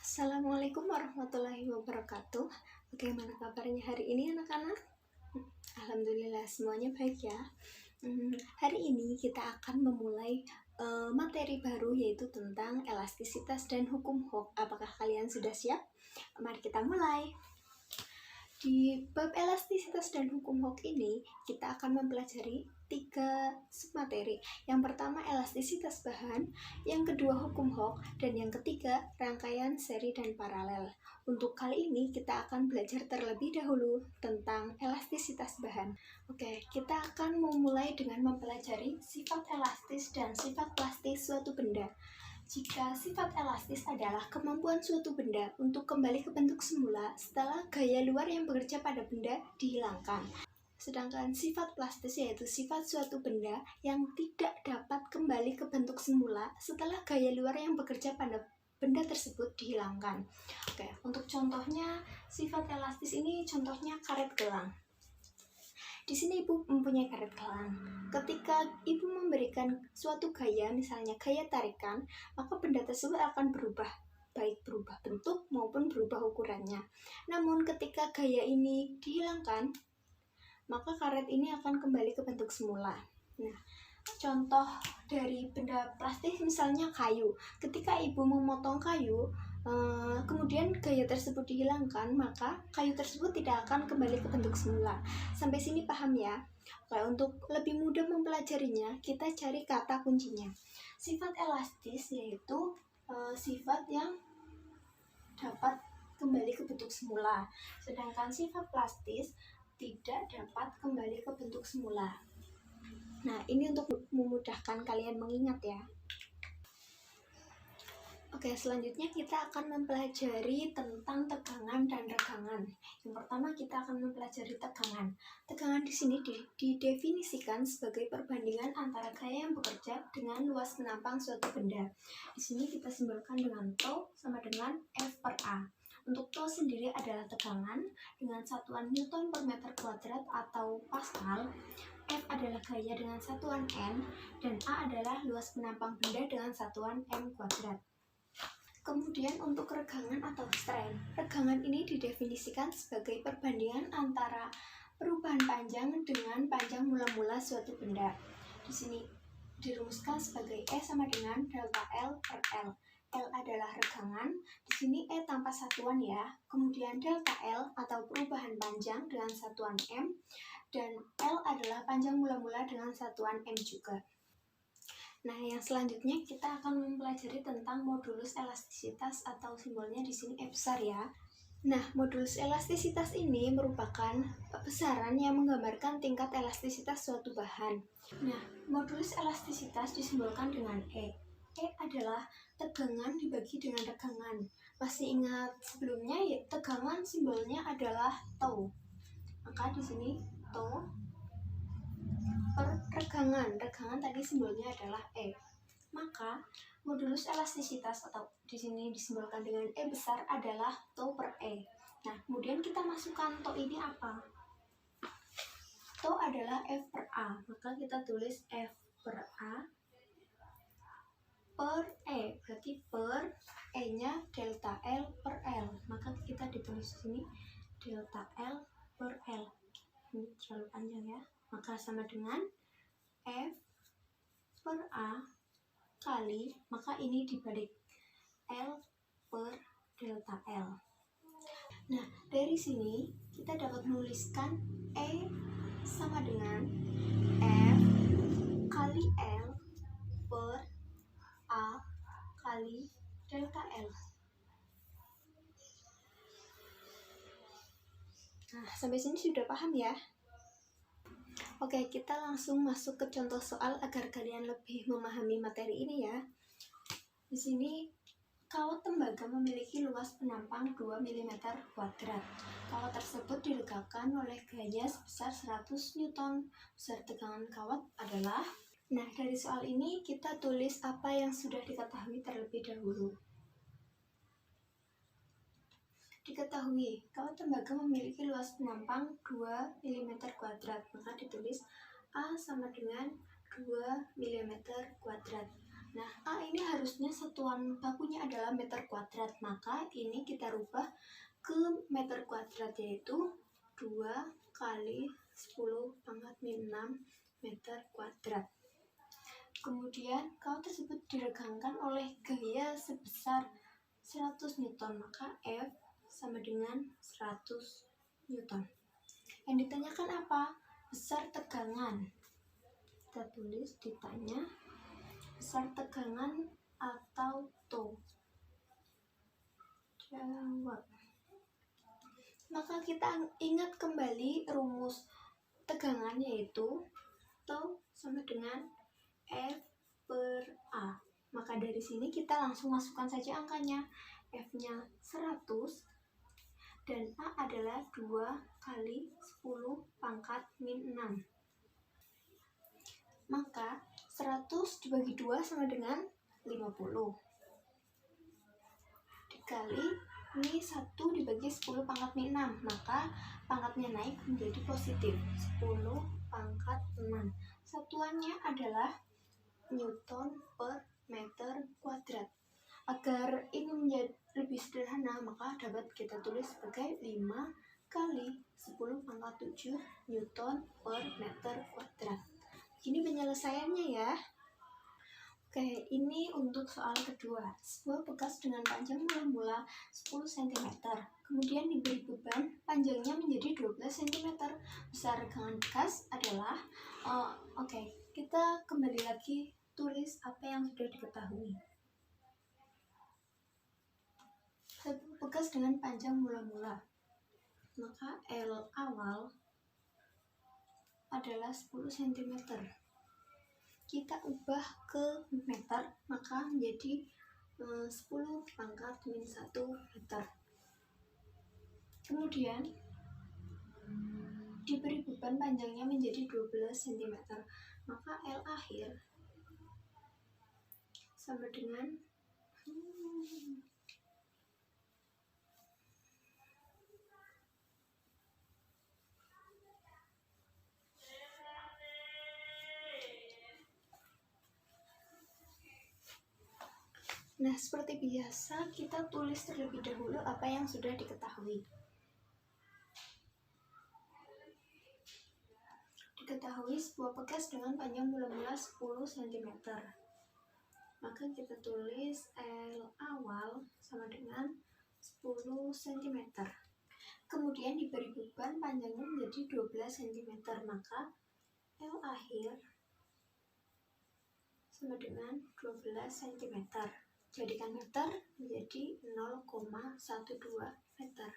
Assalamualaikum warahmatullahi wabarakatuh. Bagaimana kabarnya hari ini anak-anak? Alhamdulillah semuanya baik ya. Hari ini kita akan memulai materi baru yaitu tentang elastisitas dan hukum Hooke. Apakah kalian sudah siap? Mari kita mulai. Di bab elastisitas dan hukum Hooke ini, kita akan mempelajari 3 submateri. Yang pertama elastisitas bahan, yang kedua hukum Hooke, dan yang ketiga rangkaian seri dan paralel. Untuk kali ini kita akan belajar terlebih dahulu tentang elastisitas bahan. Oke, kita akan memulai dengan mempelajari sifat elastis dan sifat plastis suatu benda. Jika sifat elastis adalah kemampuan suatu benda untuk kembali ke bentuk semula setelah gaya luar yang bekerja pada benda dihilangkan. Sedangkan sifat plastis yaitu sifat suatu benda yang tidak dapat kembali ke bentuk semula setelah gaya luar yang bekerja pada benda tersebut dihilangkan. Oke, untuk contohnya sifat elastis ini contohnya karet gelang. Di sini ibu mempunyai karet gelang. Ketika ibu memberikan suatu gaya, misalnya gaya tarikan, maka benda tersebut akan berubah, baik berubah bentuk maupun berubah ukurannya. Namun ketika gaya ini dihilangkan, maka karet ini akan kembali ke bentuk semula. Nah, contoh dari benda plastik misalnya kayu. Ketika ibu memotong kayu, kemudian gaya tersebut dihilangkan, maka kayu tersebut tidak akan kembali ke bentuk semula. Sampai sini paham ya? Oke, untuk lebih mudah mempelajarinya, kita cari kata kuncinya. Sifat elastis yaitu sifat yang dapat kembali ke bentuk semula, sedangkan sifat plastis tidak dapat kembali ke bentuk semula. Nah, ini untuk memudahkan kalian mengingat ya. Oke, selanjutnya kita akan mempelajari tentang tegangan dan regangan. Yang pertama kita akan mempelajari tegangan. Tegangan di sini didefinisikan sebagai perbandingan antara gaya yang bekerja dengan luas penampang suatu benda. Di sini kita simbolkan dengan tau sama dengan F per A. Untuk tau sendiri adalah tegangan dengan satuan Newton per meter kuadrat atau Pascal. F adalah gaya dengan satuan N, dan A adalah luas penampang benda dengan satuan M kuadrat. Kemudian untuk regangan atau strain. Regangan ini didefinisikan sebagai perbandingan antara perubahan panjang dengan panjang mula-mula suatu benda. Di sini dirumuskan sebagai E sama dengan delta L per L. L adalah regangan, di sini E tanpa satuan ya. Kemudian delta L atau perubahan panjang dengan satuan M, dan L adalah panjang mula-mula dengan satuan M juga. Nah, yang selanjutnya kita akan mempelajari tentang modulus elastisitas atau simbolnya di sini E besar ya. Nah, modulus elastisitas ini merupakan besaran yang menggambarkan tingkat elastisitas suatu bahan. Nah, modulus elastisitas disimbolkan dengan E. E adalah tegangan dibagi dengan regangan. Masih ingat sebelumnya ya, tegangan simbolnya adalah tau. Maka di sini tau per regangan tadi simbolnya adalah E. Maka modulus elastisitas atau di sini disimbolkan dengan E besar adalah tau per E. Nah, kemudian kita masukkan tau ini apa? Tau adalah F per A, maka kita tulis F per A per E, berarti per E-nya delta L per L. Maka kita ditulis di sini delta L per L. Ini terlalu panjang ya. Maka sama dengan F per A kali, maka ini dibalik L per delta L. Nah, dari sini kita dapat menuliskan E sama dengan F kali L per A kali delta L. Nah, sampai sini sudah paham ya? Oke, kita langsung masuk ke contoh soal agar kalian lebih memahami materi ini ya. Di sini, kawat tembaga memiliki luas penampang 2 mm kuadrat. Kawat tersebut diregangkan oleh gaya sebesar 100 Newton. Besar tegangan kawat adalah... Nah, dari soal ini kita tulis apa yang sudah diketahui terlebih dahulu. Diketahui, kawat tembaga memiliki luas penampang 2 mm kuadrat, maka ditulis A sama dengan 2 mm kuadrat. Nah, A ini harusnya satuan bakunya adalah meter kuadrat, maka ini kita rubah ke meter kuadrat, yaitu 2 kali 10 pangkat min 6 meter kuadrat. Kemudian kawat tersebut diregangkan oleh gaya sebesar 100 Newton, maka F sama dengan 100 Newton. Yang ditanyakan apa? Besar tegangan. Kita tulis, ditanya besar tegangan atau TOW. Jawab. Maka kita ingat kembali rumus tegangan, yaitu TOW sama dengan F per A. Maka dari sini kita langsung masukkan saja angkanya. F-nya 100 dan A adalah 2 kali 10 pangkat min 6. Maka 100 dibagi 2 sama dengan 50. Dikali ini 1 dibagi 10 pangkat min 6. Maka pangkatnya naik menjadi positif. 10 pangkat 6. Satuannya adalah Newton per meter kuadrat. Agar ini menjadi lebih sederhana, maka dapat kita tulis sebagai 5 kali 10 pangkat 7 Newton per meter kuadrat. Ini penyelesaiannya ya. Oke, ini untuk soal kedua. Sebuah bekas dengan panjang mula-mula 10 cm, kemudian diberi beban panjangnya menjadi 12 cm. Besar regangan bekas adalah kita kembali lagi tulis apa yang sudah diketahui. Bekas dengan panjang mula-mula, maka L awal adalah 10 cm. Kita ubah ke meter, maka menjadi 10 pangkat min 1 meter. Kemudian diberi beban panjangnya menjadi 12 cm, maka L akhir sama dengan Nah, seperti biasa kita tulis terlebih dahulu apa yang sudah diketahui. Diketahui sebuah bekas dengan panjang mula-mula 10 cm. Maka kita tulis L awal sama dengan 10 cm. Kemudian diberi beban panjangnya menjadi 12 cm, maka L akhir sama dengan 12 cm. Jadikan meter menjadi 0,12 meter.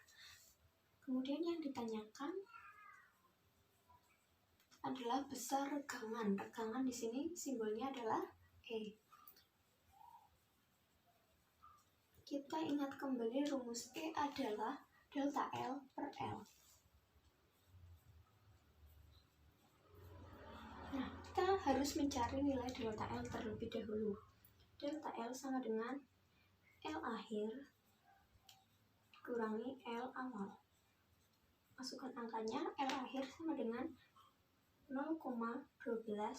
Kemudian yang ditanyakan adalah besar regangan. Regangan di sini simbolnya adalah E. Kita ingat kembali rumus E adalah delta L per L. Nah, kita harus mencari nilai delta L terlebih dahulu. Delta L sama dengan L akhir kurangi L awal. Masukkan angkanya, L akhir sama dengan 0,12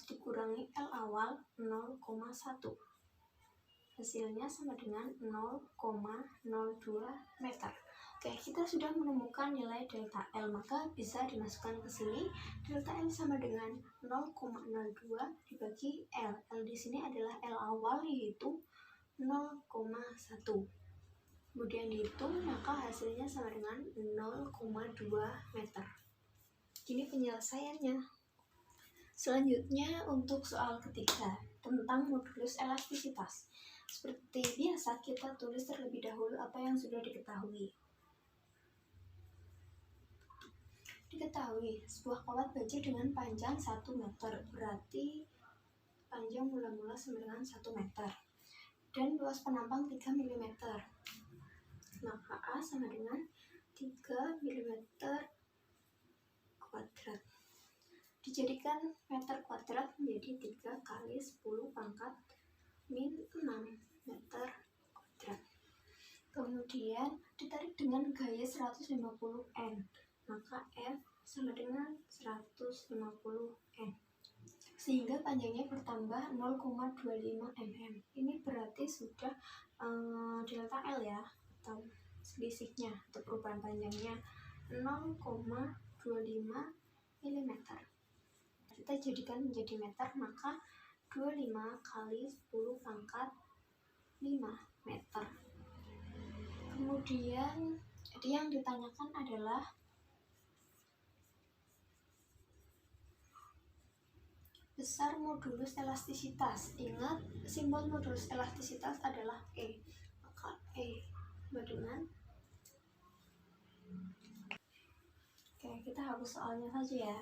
dikurangi L awal 0,1. Hasilnya sama dengan 0,02 meter. Oke, kita sudah menemukan nilai delta L, maka bisa dimasukkan ke sini. Delta L sama dengan 0,02 dibagi L. L di sini adalah L awal, yaitu 0,1. Kemudian dihitung, maka hasilnya sama dengan 0,2 meter. Ini penyelesaiannya. Selanjutnya untuk soal ketiga tentang modulus elastisitas. Seperti biasa, kita tulis terlebih dahulu apa yang sudah diketahui. Diketahui sebuah kawat baja dengan panjang 1 meter, berarti panjang mula-mula sama dengan 1 meter, dan luas penampang 3 mm. Maka A sama dengan 3 mm kuadrat. Dijadikan meter kuadrat menjadi 3 kali 10 pangkat min 6 meter kuadrat. Kemudian ditarik dengan gaya 150 N, maka F sama dengan 150 N. sehingga panjangnya bertambah 0,25 mm. Ini berarti sudah delta L ya, atau selisihnya atau perubahan panjangnya 0,25 mm. Kita jadikan menjadi meter, maka 25 kali 10 pangkat 5 meter. Kemudian yang ditanyakan adalah besar modulus elastisitas. Ingat, simbol modulus elastisitas adalah E. Maka E sama dengan, oke, kita hapus soalnya saja ya.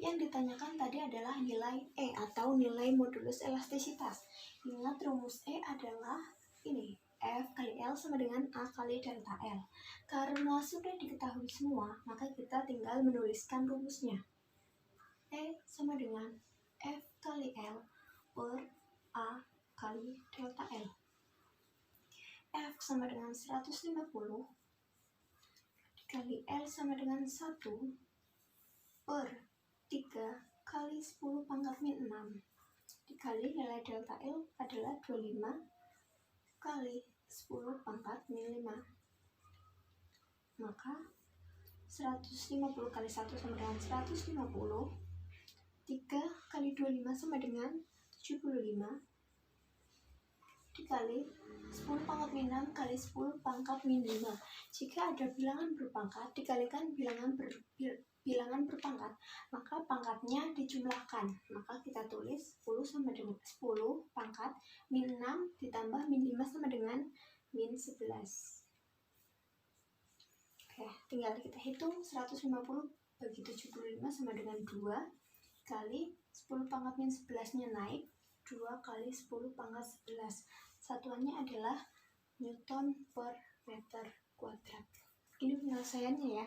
Yang ditanyakan tadi adalah nilai E atau nilai modulus elastisitas. Ingat, rumus E adalah ini, F kali L sama dengan A kali delta L. Karena sudah diketahui semua, maka kita tinggal menuliskan rumusnya. E sama dengan F kali L per A kali delta L. F sama dengan 150 dikali L sama dengan 1 per 3 kali 10 pangkat min 6 dikali nilai delta L adalah 25 kali 10 pangkat min 5. Maka 150 kali 1 sama dengan 150, 3 kali 25 sama dengan 75 dikali 10 pangkat min 6 kali 10 pangkat min 5. Jika ada bilangan berpangkat dikalikan bilangan berpangkat, maka pangkatnya dijumlahkan. Maka kita tulis 10 sama dengan 10 pangkat min 6 ditambah min 5 sama dengan min 11. Oke, tinggal kita hitung. 150 bagi 75 sama dengan 2 kali 10 pangkat min 11 nya naik 2 kali 10 pangkat 11. Satuannya adalah Newton per meter kuadrat. Ini penyelesaiannya ya.